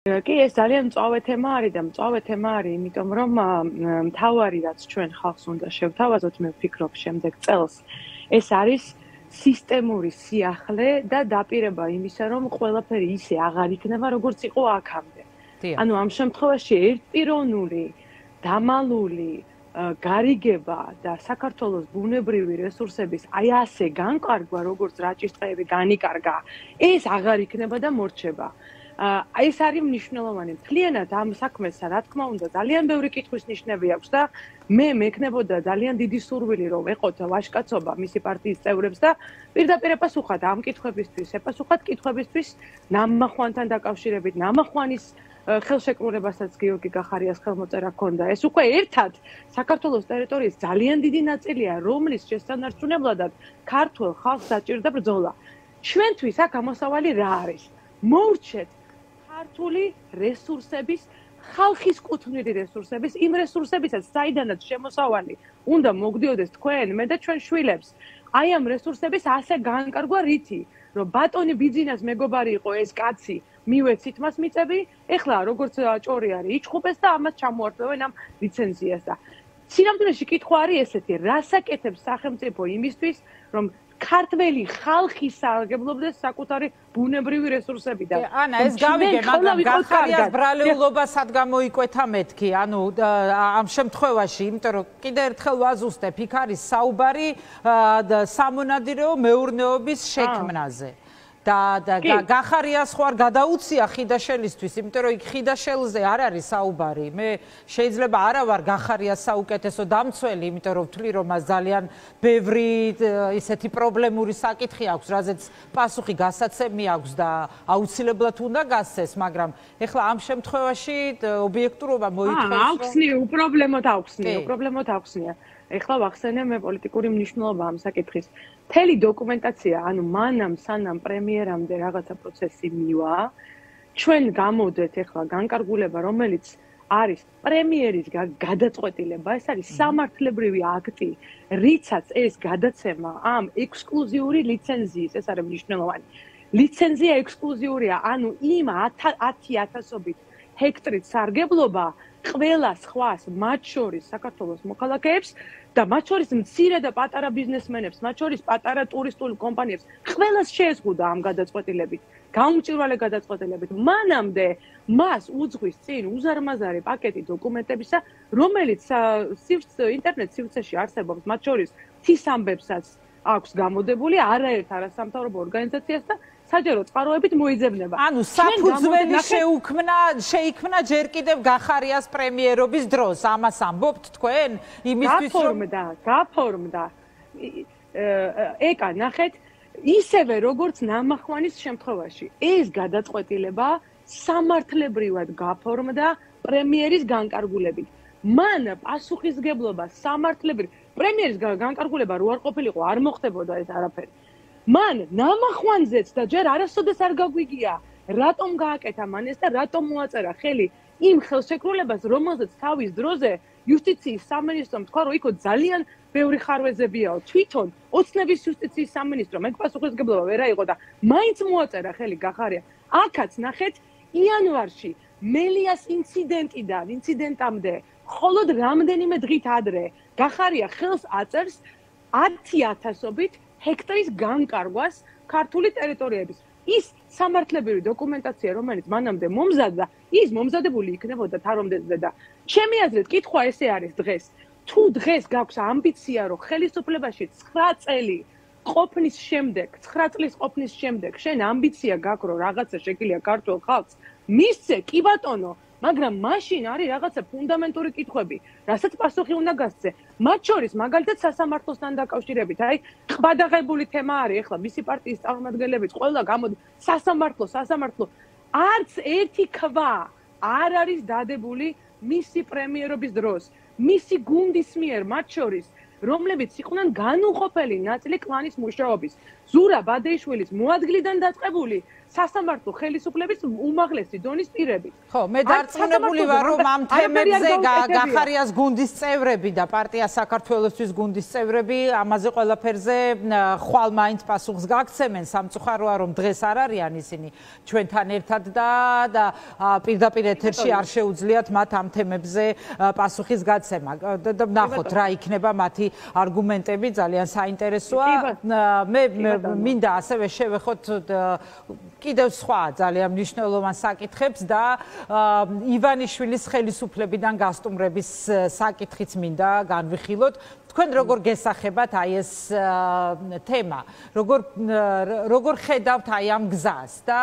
კი ეს ძალიან მწვავე თემა არის და მწვავე თემა არის, იმიტომ რომ მთავარი რაც ჩვენ ხალხს უნდა შევთავაზოთ, მე ვფიქრობ შემდეგ წელს, ეს არის სისტემური სიახლე და დაპირება იმისა, რომ ყველაფერი ისე აღარ იქნება, როგორც იყო აქამდე. ანუ ამ შემთხვევაში ერთპიროვნული, დამალული გარიგება და საქართველოს ბუნებრივი რესურსების აი ასე განკარგვა, როგორც რაჭის-ტყეები განიკარგა, ეს აღარ იქნება და მორჩება. ეს არის მნიშვნელოვანი. მთლიანად ამ საქმესა, რა თქმა უნდა, ძალიან ბევრი კითხვის ნიშნები აქვს და მე მექნებოდა ძალიან დიდი სურვილი, რომ ეყოთ ვაჟკაცობა მისი პარტიის წევრებს და პირდაპირ ეპასუხათ ამ კითხვებისთვის, ეპასუხათ კითხვებისთვის ნამახვანთან დაკავშირებით, ნამახვანის ხელშეკრულებასაც გიორგი გახარიას ხელმოწერა ჰქონდა. ეს უკვე ერთად საქართველოს ტერიტორიის ძალიან დიდი ნაწილია, რომლის შესანარჩუნებლადაც ქართულ ხალხს საჭირდა ბრძოლა. ჩვენთვის აქ ამოსავალი რა არის? მოურჩეთ ქართული რესურსების, ხალხის კუთვნილი რესურსების, იმ რესურსებისაც, საიდანაც შემოსავალი უნდა მოგდიოდეს თქვენ, მე და ჩვენ შვილებს. აი ამ რესურსების ასე განკარგვა რითი, რომ ბატონი ბიძინას მეგობარი იყო ეს კაცი, მივეცით მას მიწები, ეხლა როგორც ჭორი არის, იჩხუბეს და ამას ჩამოართვევენ ამ ლიცენზიას და სინამდვილეში კითხვა არის ესეთი, რას აკეთებს სახელმწიფო იმისთვის, რომ ქართველი ხალხი სარგებლობდეს საკუთარი ბუნებრივი რესურსებიდან. ანა, ეს გავიგე, მაგრამ გახარიას ბრალეულობა სად გამოიკვეთა მეთქი? ანუ ამ შემთხვევაში, იმიტომ რომ კიდევ ერთხელ ვაზუსტებ, იქ არის საუბარი სამონადირეო მეურნეობის შექმნაზე. და გახარიას ხო არ გადაუცია ხიდაშელისთვის, იმიტომ რომ იქ ხიდაშელზე არ არის საუბარი. მე შეიძლება არა ვარ გახარიას საუკეთესო დამცველი, იმიტომ რომ ვთვლი რომ მას ძალიან ბევრი ისეთი პრობლემური საკითხი აქვს, რაზეც პასუხი გასაცემი აქვს და აუცილებლად უნდა გასცეს, მაგრამ ეხლა ამ შემთხვევაში ობიექტურობა მოითხოვს. აუხსნია, უპრობლემოდ აუხსნია. ეხლა ვახსენე მე პოლიტიკური მნიშვნელობა ამ საკითხის. მთელი დოკუმენტაცია, ანუ მანამ სანამ პრემიერამდე რაღაცა პროცესი მივა, ჩვენ გამოდეთ ეხლა განკარგულება, რომელიც არის პრემიერის გადაწყვეტილება, ეს არის სამართლებრივი აქტი, რიცაც ეს გადაცემა ამ ექსკლუზიური ლიცენზიის, ეს არის მნიშვნელოვანი. ლიცენზია ექსკლუზიურია, ანუ იმ 10,000-ობით ჰექტრით სარგებლობა ყველა სხვას, მათ შორის საქართველოს მოქალაქეებს და მათ შორის მცირე და პატარა ბიზნესმენებს, მათ შორის პატარა ტურისტულ კომპანიებს, ყველას შეეზღუდა ამ გადაწყვეტილებით, გაუმჭირვალე გადაწყვეტილებით. მანამდე მას უძღვის წინ უზარმაზარი პაკეტი დოკუმენტებისა, რომელიც ინტერნეტ სივრცეში არსებობს, მათ შორის თვის ამბებსაც აქვს გამოდებული არაერთ არასამთავრობო ორგანიზაციას და საჯარო წყაროებით მოიძებნება. ანუ საფუძველი შეიქმნა ჯერ კიდევ გახარიას პრემიერობის დროს. ამას ამბობთ თქვენ? იმისთვის რომ გაფორმდა. ეკა, ნახეთ, ისევე როგორც ნამახვანის შემთხვევაში. ეს გადაწყვეტილება სამართლებრივად გაფორმდა პრემიერის განკარგულებით. მან პასუხისგებლობა სამართლებრივ პრემიერის განკარგულება რო არ ყოფილიყო, არ მოხდებოდა ეს არაფერი. მან ნამახვანზეც და ჯერ არასოდეს არ გაგვიგია, რატომ გააკეთა მან ეს და რატომ მოაწერა ხელი იმ ხელშეკრულებას, რომელზეც თავის დროზე იუსტიციის სამინისტრომ თქვა, რომ იქ ძალიან ბევრი ხარვეზებიაო. თვითონ ოცნების იუსტიციის სამინისტრო მე პასუხისგებლობა ვერ აიღო და მაინც მოაწერა ხელი გახარია. აქაც ნახეთ, იანვარში მელიას ინციდენტამდე, მხოლოდ რამდენიმე დღით ადრე გახარია ხელს აწერს 10,000-ობით ჰექტრის განკარგვას ქართული ტერიტორიების. ის სამართლებრივი დოკუმენტაცია, რომელიც მანამდე მომზადდა, ის მომზადებული იქნებოდა თარომდეზე და ჩემი აზრით, კითხვა ესე არის დღეს. თუ დღეს გაქვს ამბიცია, რომ ხელისუფლებაში 9 წელი ყოფნის შემდეგ, 9 წლის ყოფნის შემდეგ, შენ ამბიცია გაქვს, რომ რაღაცა შეგიძლია ქართულ ხალხს მისცე, კი ბატონო, მაგრამ მაშინ არის რაღაცა ფუნდამენტური კითხვები, რასაც პასუხი უნდა გასცე. მათ შორის მაგალითად სასამართლოსთან დაკავშირებით, აი, ყბადაღებული თემა არის, ეხლა მისი პარტიის წარმომადგენლებიც ყველა გამოდი სასამართლო. არც ერთი ქვა არ არის დადებული მისი პრემიერობის დროს. მისი გუნდის მიერ მათ შორის, რომლებიც იყვნენ განუყოფელი ნაწილი კლანის მუშაობის. ზურა ბადეიშვილის მოადგილიდან დაწყებული სასამართლო ხელისუფლების უმაღლესი დონის პირებით. ხო, მე დარწმუნებული ვარ, რომ ამ თემებზე გახარიას გუნდის წევრები და პარტია საქართველოსთვის გუნდის წევრები ამაზე ყველაფერზე ხვალ მაინც პასუხს გაგცემენ. სამწუხაროა, რომ დღეს არ არიან ისინი ჩვენთან ერთად და პირდაპირ ეთერში არ შეუძლიათ მათ ამ თემებზე პასუხის გაცემა. და ნახოთ რა იქნება მათი არგუმენტები, ძალიან საინტერესოა. მე მინდა ასევე შევეხოთ კიდევ სხვა ძალიან მნიშვნელოვან საკითხებს და ივანიშვილის ხელისუფლებიდან გასტუმრების საკითხიც მინდა განვიხილოთ. თქვენ როგორ გესახებათ აი ეს თემა? როგორ ხედავთ აი ამ გზას და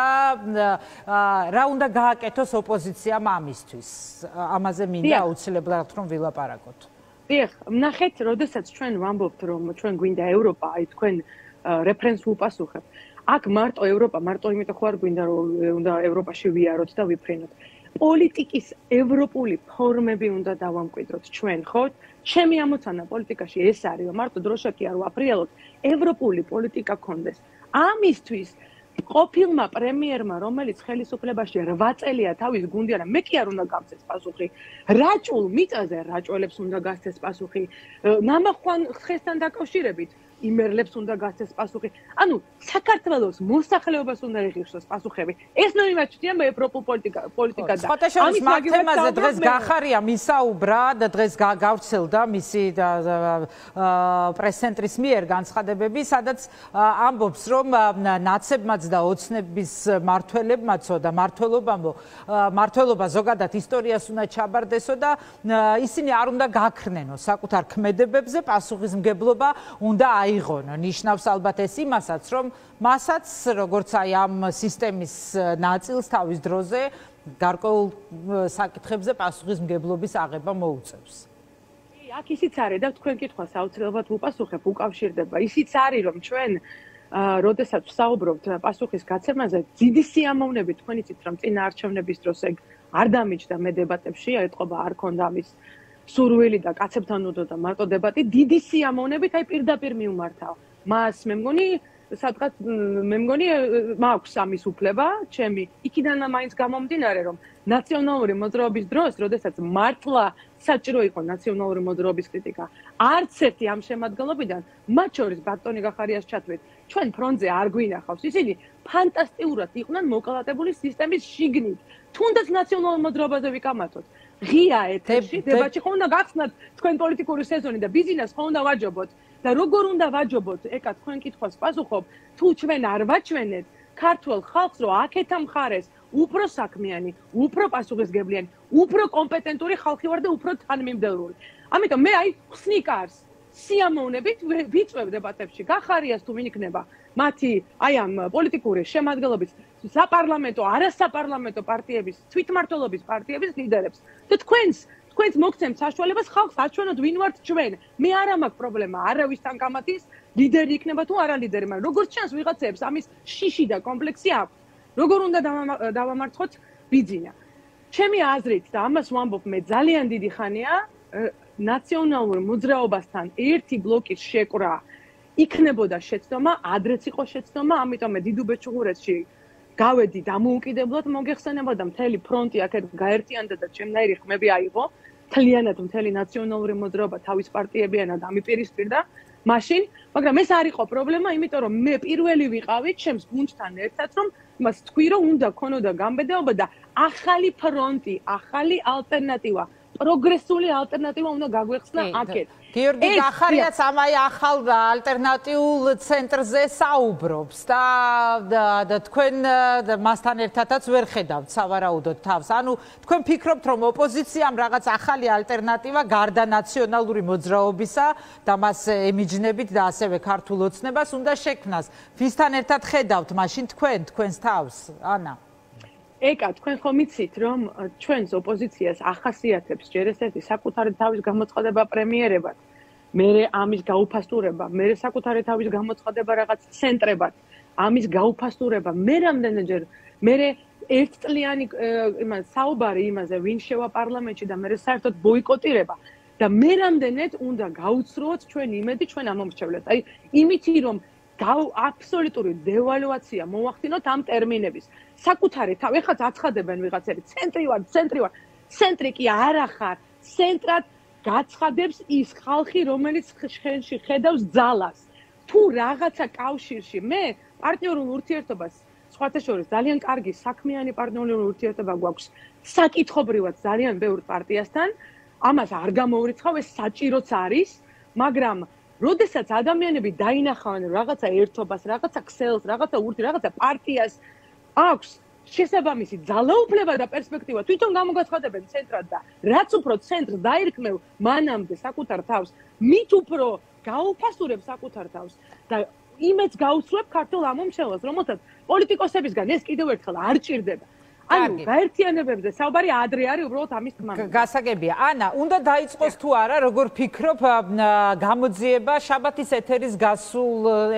რა უნდა გააკეთოს ოპოზიციამ ამისთვის? ამაზე მინდა აუცილებლად რომ ვილაპარაკოთ. დიახ, ნახეთ, როდესაც ჩვენ ვამბობთ, რომ ჩვენ გვინდა ევროპა, აი თქვენ რეფერენს უპასუხებთ. აქ მარტო ევროპა, მარტო იმიტომ ხო არ გვინდა რომ უნდა ევროპაში ვიაროთ და ვიფრინოთ. პოლიტიკის ევროპული ფორმები უნდა დავამკვიდროთ ჩვენ, ხო? ჩემი ამოცანა პოლიტიკაში ეს არის, რომ მარტო დროშაკი არ ვაფრიალოთ, ევროპული პოლიტიკა გქონდეს. ამისთვის ყოფილმა პრემიერმა, რომელიც ხელისუფლებაში 8 წელია თავის გუნდი არა, მე კი არ უნდა გავცეს პასუხი. რაჭულ მიწაზე რაჭველებს უნდა გასცეს პასუხი. ნამახვან ხესთან დაკავშირებით იმერლებს უნდა გასცეს პასუხი. ანუ საქართველოს მოსახლეობას უნდა იღოს პასუხები. ეს ნორმატივია მე ევროპულ პოლიტიკა და ამის მაგთემაზე დღეს გახარია მისაუბრა და დღეს გავრცელდა მისი პრესცენტრის მიერ განცხადებები, სადაც ამბობს, რომ ნაცებმაც და ოცნების მართველებმაცო და მართველობა ზოგადად ისტორიას უნდა ჩაბარდესო და ისინი არ უნდა გაქრნენო საკუთარ ქმედებებზე, პასუხისმგებლობა უნდა აიღონო. ნიშნავს ალბათ ეს იმასაც, რომ მასაც, როგორც აი ამ სისტემის ნაწილს თავის დროზე გარკვეულ საკითხებზე პასუხისმგებლობის აღება მოუწევს. აქ ისიც არის და თქვენ კითხვას აუცილებლად ვუპასუხებ, უკავშირდება. ისიც არის, რომ ჩვენ როდესაც ვსაუბრობთ პასუხის გაცემაზე, დიდი სიამოვნებით თქვენ იცით, რომ წინა არჩევნების დროს ეგ არ დამიჯდა მე დებატებში, ეთყობა არ ქონდა ამის სურვილი და კაცებთან უდოდა მარტო დებატი, დიდი სიამოვნებით აი პირდაპირ მიუმართავ. მას მე მგონი მაქვს ამის უფლება, ჩემი იქიდან მაინც გამომდინარე, რომ ნაციონალური მოძრაობის დროს, როდესაც მართლა საჭირო იყო ნაციონალური მოძრაობის კრიტიკა, არც ერთი ამ შემადგენლობიდან, მათ შორის ბატონი გახარიას ჩათვლით, ჩვენ ფრონტზე არ გვინახავს. ისინი ფანტასტიკურად იყვნენ მოკალატებული სისტემის შიგნით. თუნდაც ნაციონალურ მოძრაობაზე ვიკამათოთ. ღია ეთერში დებატში ხო უნდა გახსნათ თქვენ პოლიტიკური სეზონი და ბიზნეს ხო უნდა ვაჯობოთ და როგორ უნდა ვაჯობოთ? ეკა თქვენ კითხვას პასუხობ, თუ ჩვენ არ ვაჩვენეთ ქართულ ხალხს, რომ აქეთა მხარეს უფრო საქმიანი, უფრო პასუხისგებლიანი, უფრო კომპეტენტური ხალხი ვარ და უფრო თანმიმდევრული. ამიტომ მე აი ხსნიკარს სიამოვნებით ვიწვევ დებატებში. გახარიას თუ ვინ იქნება მათი აი ამ პოლიტიკური შემადგენლობის საპარლამენტო, არასაპარლამენტო პარტიების, თვითმმართველობის პარტიების ლიდერებს და თქვენს მოგცემთ საშუალებას ხალხს აჩვენოთ ვინ ვართ ჩვენ. მე არა მაქვს პრობლემა არავისთან გამათის ლიდერი იქნება თუ არა ლიდერი, მაგრამ როგორც ჩანს ვიღაცებს ამის შიში და კომპლექსი აქვს. როგორ უნდა დავამარცხოთ ბიძინა. ჩემი აზრით და ამას ვამბობ მე ძალიან დიდი ხანია, ნაციონალურ მოძრაობასთან ერთი ბლოკის შეკრა იქნებოდა შეცდომა, ადრეც იყო შეცდომა, ამიტომ მე დიდუბეჭუღურეთში გავედი დამოუკიდებლად მოგეხსენებოდა მთელი ფრონტი აქეთ გაერთიანდა და ჩემნაირი ხმები აიღო, მთლიანად მთელი ნაციონალური მოძრაობა თავის პარტიებიანად ამიპირისპირდა მაშინ, მაგრამ ეს არ იყო პრობლემა, იმიტომ რომ მე პირველი ვიყავი ჩემს გუნდთან ერთად, რომ მას თქვი რომ უნდა ქონოდა გამბედაობა და ახალი ფრონტი, ახალი ალტერნატივა, პროგრესული ალტერნატივა უნდა გაგვეხსნა აქეთ. გიორგი გახარიას ამ აი ახალ ალტერნატიულ ცენტრზე საუბრობს და თქვენ მასთან ერთადაც ვერ ხედავთ სავარაუდოდ თავს. ანუ თქვენ ფიქრობთ, რომ ოპოზიციამ რაღაც ახალი ალტერნატივა გარდა ნაციონალური მოძრაობისა და მას ემიჯნებით და ასევე ქართულ ოცნებას უნდა შექმნას. ვისთან ერთად ხედავთ მაშინ თქვენს თავს, ანა? ეკა, თქვენ ხომ იცით, რომ ჩვენს ოპოზიციას ახასიათებს ჯერ ესეთი საკუთარი თავის გამოცხადება პრემიერებად, მერე ამის გაუფასტურება, მერე საკუთარი თავის გამოცხადება რაღაც ცენტრებად, ამის გაუფასტურება, მე რამდენჯერ, მერე ერთწლიანი საუბარი იმაზე, ვინ შევა პარლამენტში და მერე საერთოდ ბოიკოტირება და მე რამდენად უნდა გაუცროოთ ჩვენი იმედი ჩვენ ამომრჩევლებს. აი, იმითი რომ აბსოლუტური დევალვაცია მოახდინოთ ამ ტერმინების. საკუთარი თავი ეხლა აცხადებენ ვიღაცები, ცენტრი ვარ, ცენტრი კი არა ხარ, ცენტრად გაცხადებს ის ხალხი, რომელიც შენში ხედავს ძალას. თუ რაღაცა კავშირში მე პარტნიორულ ურთიერთობას სხვათა შორის ძალიან კარგი საქმიანი პარტნიორული ურთიერთობა გვაქვს საკითხობრივად ძალიან ბევრ პარტიასთან, ამას არ გამოვრიცხავ, ეს საჭიროც არის, მაგრამ როდესაც ადამიანები დაინახავენ რაღაცა ერთობას, რაღაცა ქსელს, რაღაცა რაღაცა პარტიას აქვს შესაბამისი ძალაუფლება და პერსპექტივა, თვითონ გამოგაცხადებენ ცენტრად და რაც უფრო ცენტრს დაირქმევ მანამდე საკუთარ თავს, მით უფრო გაუფასურებ საკუთარ თავს და იმედს გაუსწრებ ქართულ ამომრჩევლას, რომელსაც პოლიტიკოსებისგან ეს კიდევ ერთხელ არ ჭირდება. ანუ გაერთიანებებზე საუბარი ადრე არის უბრალოდ ამის თქმა. გასაგებია. ანა, უნდა დაიწყოს თუ არა, როგორ ფიქრობ, გამოძიება შაბათის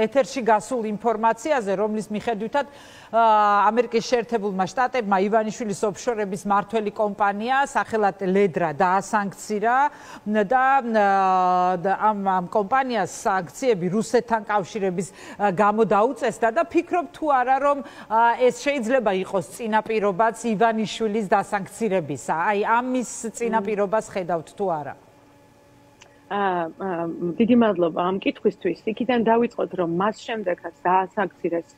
ეთერში გასულ ინფორმაციაზე, რომლის მიხედვითაც ამერიკის შეერთებულმა შტატებმა ივანიშვილის ოფშორების მმართველი კომპანია სახელად ლედრა დაასანქცირა და ამ კომპანიას სანქციები რუსეთთან კავშირების გამო დაუწესდა და ფიქრობ თუ არა, რომ ეს შეიძლება იყოს წინაპირობაც ივანიშვილის დასანქცირებისა. აი ამის წინაპირობას ხედავთ თუ არა? დიდი მადლობა ამ კითხვისთვის. იქიდან დავიწყოთ, რომ მას შემდეგაც დაასანქცირეს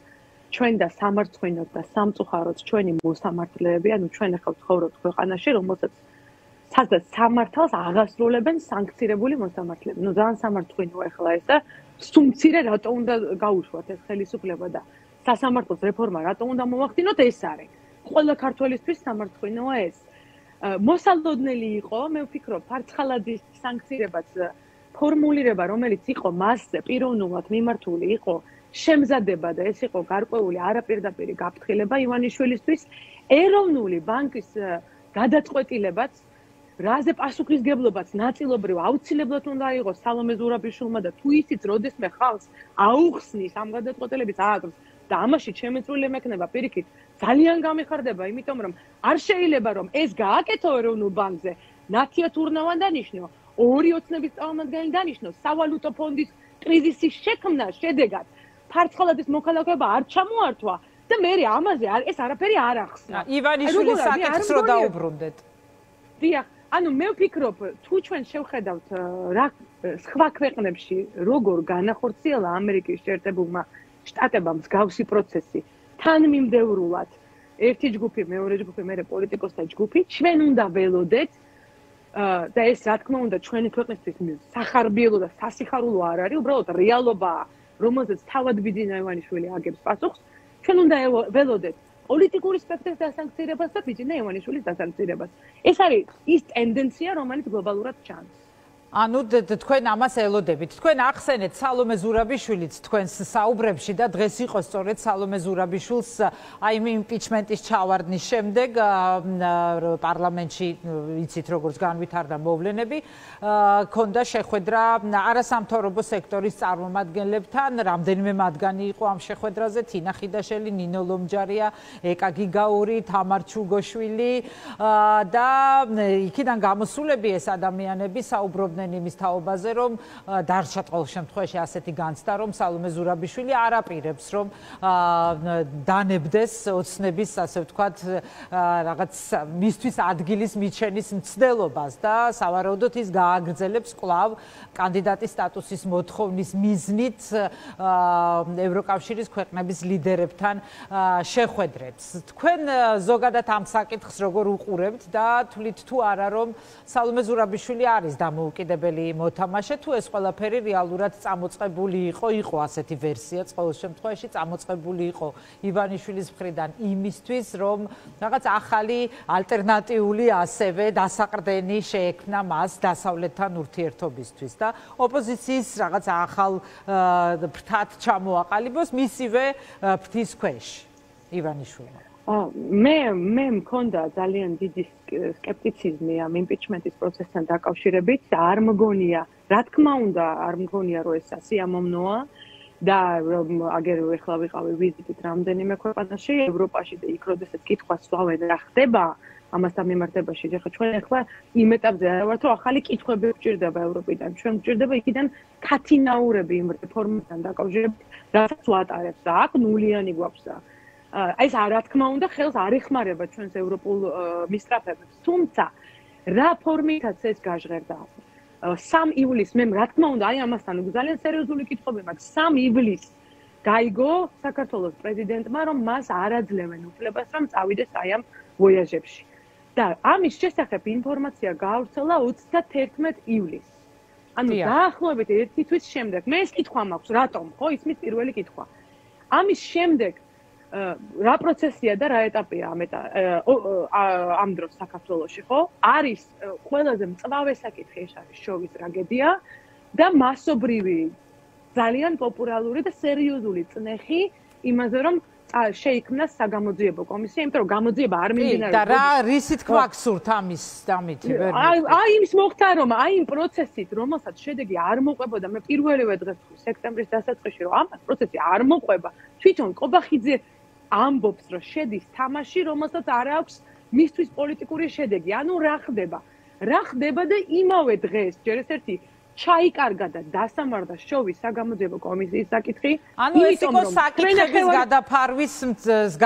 ჩვენ და სამარცხვინოდ და სამწუხაროდ ჩვენი მოსამართლეები, ანუ ჩვენ ახლა ვცხოვრობთ ქვეყანაში, რომელსაც სადაც სამართალს აღასრულებენ სანქცირებული მოსამართლეები. ნუ ძალიან სამარცხვინოა ახლა ეს და სუმცირე რატო უნდა გაუშვათ ეს ხელისუფლება და სასამართლოს რეფორმა რატო უნდა მოვახდინოთ, ეს არის. ყველა ქართველისთვის სამარცხვინოა ეს. მოსალოდნელი იყო, მე ვფიქრობ, ფარცხალაძის სანქცირებაც ფორმულირება, რომელიც იყო მასზე პიროვნულად მიმართული, იყო შემზადება და ეს იყო გარკვეული არაპირდაპირი გაფრთხილება ივანიშვილისთვის, ეროვნული ბანკის გადაწყვეტილებაც, რაზე პასუხისგებლობაც ნაწილობრივ აუცილებლად უნდა იყოს სალომე ზურაბიშვილმა და თუ ისიც როდესმე ხალხს აუხსნის ამ გადაწყვეტილების აკრს და ამაში შემეწვრილი მექნება პირიქით ძალიან გამიხარდება, იმიტომ რომ არ შეიძლება რომ ეს გააკეთო ეროვნულ ბანკზე, ნათია თურნავან დანიშნო, ორი ოცნების წარმომადგენელი დანიშნო, სავალუტო ფონდის კრიზისის შექმნას შედეგად ფარცხალაძის მოქალაქეობა არ ჩამოართვა და მე ამაზე ეს არაფერი არ ახსნა. ივანიშვილის საკითხს რო დაუბრუნდეთ. დიახ, ანუ მე ვფიქრობ, თუ ჩვენ შევხედავთ რა სხვა ქვეყნებში როგორ განახორციელა ამერიკის შეერთებულმა შტატებმა მსგავსი პროცესი, თანმიმდევრულად ერთი ჯგუფი, მეორე ჯგუფი, მე პოლიტიკოსთა ჯგუფი, ჩვენ უნდა ველოდეთ და ეს რა თქმა უნდა ჩვენი ქვეყნისთვის სახარბიელო და სასიხარულო არ არის, უბრალოდ რეალობაა, რომელზეც თავად ბიძინა ივანიშვილი აგებს პასუხს, ჩვენ უნდა ველოდეთ პოლიტიკური სპექტრის დასანქცირებას და ბიძინა ივანიშვილის დასანქცირებას. ეს არის ის ტენდენცია, რომელიც გლობალურად ჩანს. ანუ თქვენ ამას ელოდებით. თქვენ ახსენეთ სალომე ზურაბიშვილიც თქვენს საუბრებში და დღეს იყო სწორედ სალომე ზურაბიშვილს აი იმპიჩმენტის ჩავარდნის შემდეგ პარლამენტში იცით როგორც განვითარდა მოვლენები, ქონდა შეხვედრა არასამთავრობო სექტორის წარმომადგენლებთან, რამდენიმე მათგანი იყო ამ შეხვედრაზე, თინა ხიდაშელი, ნინო ლომჯარია, ეკა გიგაური, თამარ ჩუგოშვილი და იქიდან გამოსულები ეს ადამიანები საუბრობდნენ იმის თაობაზე, რომ დარჩათ ყოველ შემთხვევაში ასეთი განცდა, რომ სალომე ზურაბიშვილი არ აპირებს, რომ დანებდეს ოცნების, ასე ვთქვათ, რაღაც მისთვის ადგილის მიჩენის მცდელობას და სავარაუდოდ ის გააგრძელებს კვლავ კანდიდატის სტატუსის მოთხოვნის მიზნით ევროკავშირის ქვეყნების ლიდერებთან შეხვედრებს. თქვენ ზოგადად ამ საკითხს როგორ უყურებთ და თვლით თუ არა, რომ სალომე ზურაბიშვილი არის დამოუკიდებელი მოთამაშე, თუ ეს ყველაფერი რეალურად წამოწყებული იყო ასეთი ვერსია, ყოველ შემთხვევაში წამოწყებული იყო ივანიშვილის მხრიდან იმისთვის, რომ რაღაც ახალი ალტერნატიული ასევე დასაყრდენი შეექმნა მას დასავლეთთან ურთიერთობისთვის და ოპოზიციის რაღაც ახალ ფრთად ჩამოაყალიბოს მისივე ფრთის ქვეშ ივანიშვილმა. მე მქონდა ძალიან დიდი სკეპტიციზმი ამ იმპიჩმენტის პროცესთან დაკავშირებით და არ მგონია, რა თქმა უნდა, არ მგონია, რომ ეს სიამოვნოა და აგერ ეხლა ვიყავი ვიზიტით რამდენიმე ქვეყანაში, ევროპაში და იქ როდესაც კითხვა სვავენ რა ხდება ამასთან მიმართებაში. ეხლა ჩვენ ახლა იმ ეტაპზე არ ვართ, რომ ახალი კითხვები გვჭირდება ევროპიდან. ჩვენ გვჭირდება იქიდან ქათინაურები იმ რეფორმებთან დაკავშირებით, რასაც ვატარებთ და აქ ნულიანი გვაქვს. ეს რა თქმა უნდა ხელს არ ეხმარება ჩვენს ევროპულ მისწრაფებებს. თუმცა რა ფორმითაც ეს გაჟღერდა 3 ივლისს მე რა თქმა უნდა აი ამასთან ძალიან სერიოზული კითხვები მაქვს 3 ივლისს გაიგო საქართველოს პრეზიდენტმა რომ მას არ აძლევენ უფლებას რომ წავიდეს აი ამ ვოიაჟებში და ამის შესახებ ინფორმაცია გაავრცელა 31 ივლისს ანუ დაახლოებით 1 თვის შემდეგ მე ეს კითხვა მაქვს რატომ ხო ისმის პირველი კითხვა ამის შემდეგ რა პროცესია და რა ეტაპია ამ დროს საქართველოში ხო? არის ყველაზე მწვავე საკითხი ეს არის შოვის ტრაგედია და მასობრივი ძალიან პოპულარული და სერიოზული წნეხი იმაზე რომ შეიქმნას საგამოძიებო კომისია, იმიტომ რომ გამოძიება არ მიმდინარეობს. და რა რისით გვაქსურთ ამით ვერ აი იმის მოხდა რომ აი იმ პროცესით რომელსაც შედეგი არ მოყვებოდა მე პირველივე დღეს სექტემბრის დასაწყისში რომ ამ პროცესი არ მოყვება თვითონ ყობახიძე ამბობს რომ შედის თამაში რომელსაც არ აქვს მისთვის პოლიტიკური შედეგი ანუ რა ხდება და იმავე დღეს ჯერ ერთი ჩაიკარგა და დასამარდა შოვის საგამოძიებო კომისიის საკითხი ანუ ეს იყო საკითხების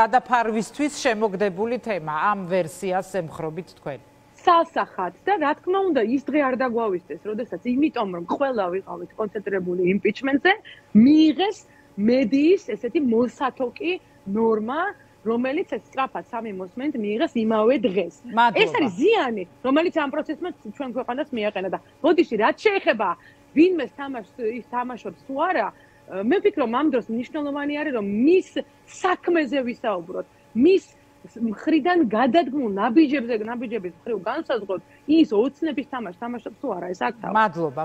გადაფარვისთვის შემოგდებული თემა ამ ვერსიას ემხრობით თქვენ სასახად და რა თქმა უნდა ის დღე არ დაგვავისდეს როდესაც იმიტომ რომ ყველა ვიყავით კონცენტრირებული იმპიჩმენტზე მიიღეს მედიის ესეთი მოსათოკი ნორმა, რომელიც ეს სწრაფად სამი მოსმენით მიიღეს იმავე დღეს. ეს არის ზიანი, რომელიც ამ პროცესმა ჩვენ ქვეყანას მიაყენა და ბოდიში რაც შეეხება ვინმეს თამაშობს თუ არა, მე ვფიქრობ ამ დროს მნიშვნელოვანი არის რომ მის საქმეზე ვისაუბროთ, მის მხრიდან გადადგმულ ნაბიჯების მხრივ განსაზღვროთ ის ოცნების თამაშს თამაშობს თუ არა ეს აქ თავი. მადლობა.